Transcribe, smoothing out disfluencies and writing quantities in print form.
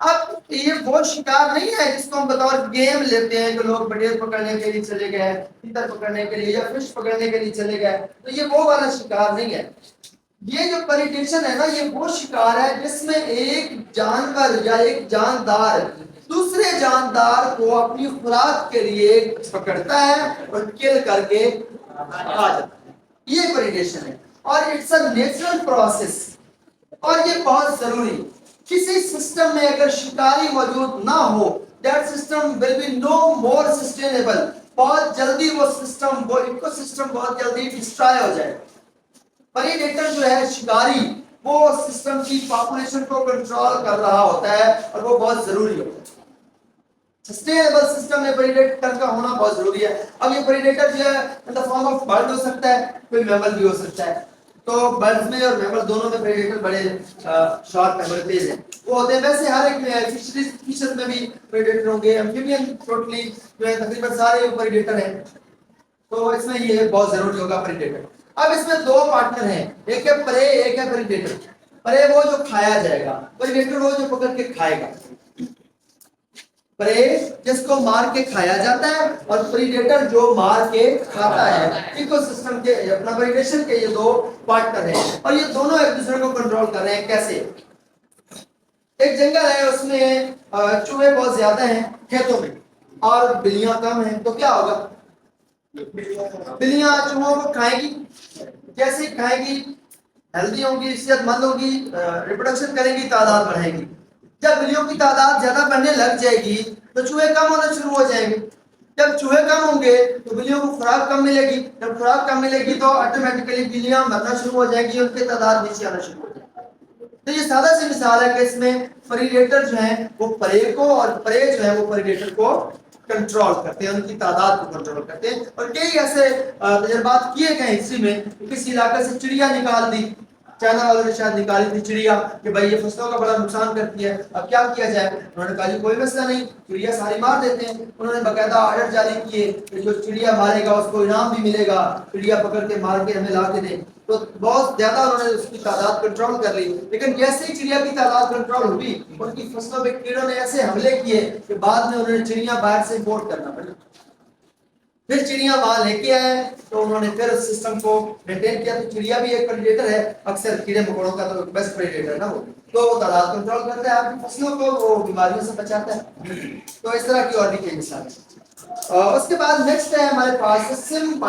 اب یہ وہ شکار نہیں ہے جس کو ہم بطور گیم لیتے ہیں، جو لوگ بٹیر پکڑنے کے لیے چلے گئے، تیتر پکڑنے کے لیے یا فش پکڑنے کے لیے چلے گئے، تو یہ وہ والا شکار نہیں ہے۔ یہ جو پریڈیشن ہے نا، یہ وہ شکار ہے جس میں ایک جانور یا ایک جاندار دوسرے جاندار کو اپنی خوراک کے لیے پکڑتا ہے اور کل کر کے کھا جاتا ہے۔ یہ پریڈیشن ہے اور اٹس اے نیچرل پروسیس، اور یہ بہت ضروری۔ کسی سسٹم میں اگر شکاری موجود نہ ہو، that system will be no more sustainable، بہت جلدی وہ سسٹم، وہ ایکو سسٹم بہت جلدی ڈسٹرائے ہو جائے۔ پریڈیٹر جو ہے شکاری، وہ سسٹم کی پاپولیشن کو کنٹرول کر رہا ہوتا ہے اور وہ بہت ضروری ہوتا ہے۔ سسٹینیبل سسٹم میں پریڈیٹر کا ہونا بہت ضروری ہے۔ اب یہ پریڈیٹر جو ہے ان دا فارم آف برڈ ہو سکتا ہے، کوئی میمل بھی ہو سکتا ہے۔ تو برڈز میں اور میمل دونوں میں پریڈیٹر بڑے شارٹ میمل تیز ہیں، وہ ہوتے ہیں۔ ویسے ہر ایک میں فشز میں بھی پریڈیٹر ہوں گے، ایمفیبین ٹوٹلی جو ہے تقریباً سارے پریڈیٹر ہیں، تو اس میں یہ بہت ضروری ہوگا پریڈیٹر۔ اب اس میں دو پارٹنر ہیں، ایک ہے پرے، ایک ہے پریڈیٹر۔ پرے وہ جو کھایا جائے گا، پریڈیٹر وہ جو پکڑ کے کھائے گا۔ پرے جس کو مار کے کھایا جاتا ہے اور پریڈیٹر جو مار کے کھاتا ہے۔ ایکو سسٹم کے اپنا پریڈیشن کے یہ دو پارٹنر ہیں اور یہ دونوں ایک دوسرے کو کنٹرول کر رہے ہیں۔ کیسے؟ ایک جنگل ہے، اس میں چوہے بہت زیادہ ہیں کھیتوں میں اور بلیاں کم ہیں، تو کیا ہوگا؟ بلیاں چوہوں کو کھائیں گی، کیسے کھائیں گی؟ ہیلدی ہوں گی، صحت مند ہوں گی، ریپروڈکشن کریں گی، تعداد بڑھیں گی۔ جب بلیوں کی تعداد زیادہ بڑھنے لگ جائے گی تو چوہے کم ہونا شروع ہو جائیں گے۔ جب چوہے کم ہوں گے تو بلیوں کو خوراک کم ملے گی، جب خوراک کم ملے گی تو آٹومیٹیکلی بلیاں مرنا شروع ہو جائیں گی، ان کی تعداد نیچے آنا شروع ہو جائے گی۔ تو یہ سادہ سی مثال ہے کہ اس میں پریڈیٹر جو ہیں وہ پرے کو، اور پرے جو ہے وہ پریڈیٹر کو کنٹرول کرتے ہیں، ان کی تعداد کو کنٹرول کرتے ہیں۔ اور کئی ایسے تجربات کیے گئے ہسٹری میں، کسی علاقے سے چڑیا نکال دی، چائنا والوں نے شاید نکالی تھی چڑیا کہ بھائی یہ فصلوں کا بڑا نقصان کرتی ہے، اب کیا کیا جائے؟ انہوں نے کہا جی کوئی مسئلہ نہیں، چڑیا ساری مار دیتے ہیں۔ انہوں نے باقاعدہ آرڈر جاری کیے کہ جو چڑیا مارے گا اس کو انعام بھی ملے گا، چڑیا پکڑ کے مار کے ہمیں لا کے دیں۔ تو بہت زیادہ انہوں نے اس کی تعداد کنٹرول کر لی، لیکن جیسے ہی چڑیا کی تعداد کنٹرول ہوئی، ان کی فصلوں پہ کیڑوں نے ایسے حملے کیے کہ بعد میں انہوں نے چڑیا باہر سے امپورٹ کرنا پڑا۔ پھر چڑیا وہاں لے کے آئے تو انہوں نے پھر سسٹم کو مینٹین کیا۔ تو چڑیا بھی ایک پریڈیٹر ہے، اکثر کیڑے مکوڑوں کا تو بیسٹ پریڈیٹر ہے نا وہ، تو وہ تعداد کنٹرول کرتا ہے، آپ کی فصلوں کو وہ بیماریوں سے بچاتا ہے۔ تو اس طرح کی اور بھی کئی مثالیں۔ اس کے بعد نیکسٹ ہے ہمارے پاس سم